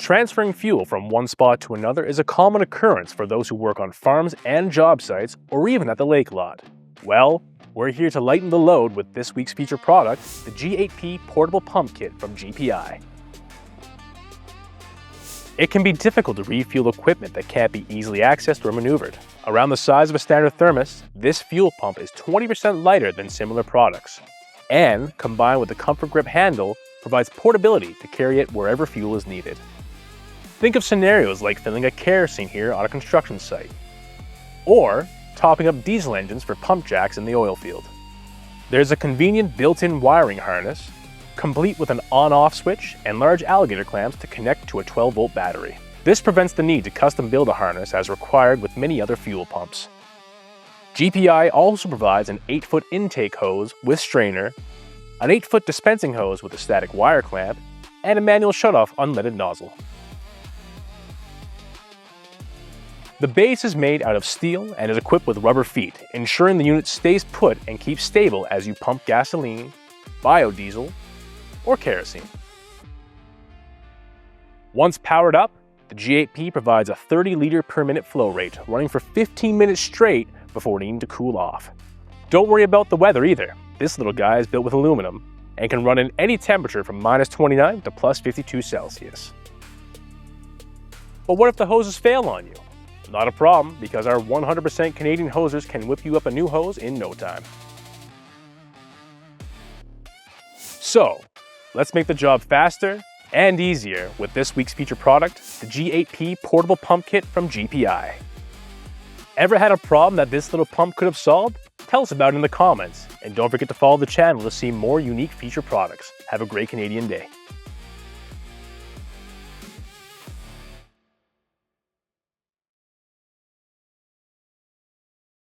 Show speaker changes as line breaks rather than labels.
Transferring fuel from one spot to another is a common occurrence for those who work on farms and job sites or even at the lake lot. Well, we're here to lighten the load with this week's featured product, the G8P Portable Pump Kit from GPI. It can be difficult to refuel equipment that can't be easily accessed or maneuvered. Around the size of a standard thermos, this fuel pump is 20% lighter than similar products, and combined with the Comfort Grip handle, provides portability to carry it wherever fuel is needed. Think of scenarios like filling a kerosene here on a construction site, or topping up diesel engines for pump jacks in the oil field. There's a convenient built-in wiring harness, complete with an on-off switch and large alligator clamps to connect to a 12-volt battery. This prevents the need to custom build a harness as required with many other fuel pumps. GPI also provides an 8-foot intake hose with strainer, an 8-foot dispensing hose with a static wire clamp, and a manual shutoff unleaded nozzle. The base is made out of steel and is equipped with rubber feet, ensuring the unit stays put and keeps stable as you pump gasoline, biodiesel, or kerosene. Once powered up, the G8P provides a 30-liter per minute flow rate, running for 15 minutes straight before needing to cool off. Don't worry about the weather either. This little guy is built with aluminum and can run in any temperature from -29 to +52 Celsius. But what if the hoses fail on you? Not a problem, because our 100% Canadian hosers can whip you up a new hose in no time. So, let's make the job faster and easier with this week's featured product, the G8P Portable Pump Kit from GPI. Ever had a problem that this little pump could have solved? Tell us about it in the comments, and don't forget to follow the channel to see more unique featured products. Have a great Canadian day.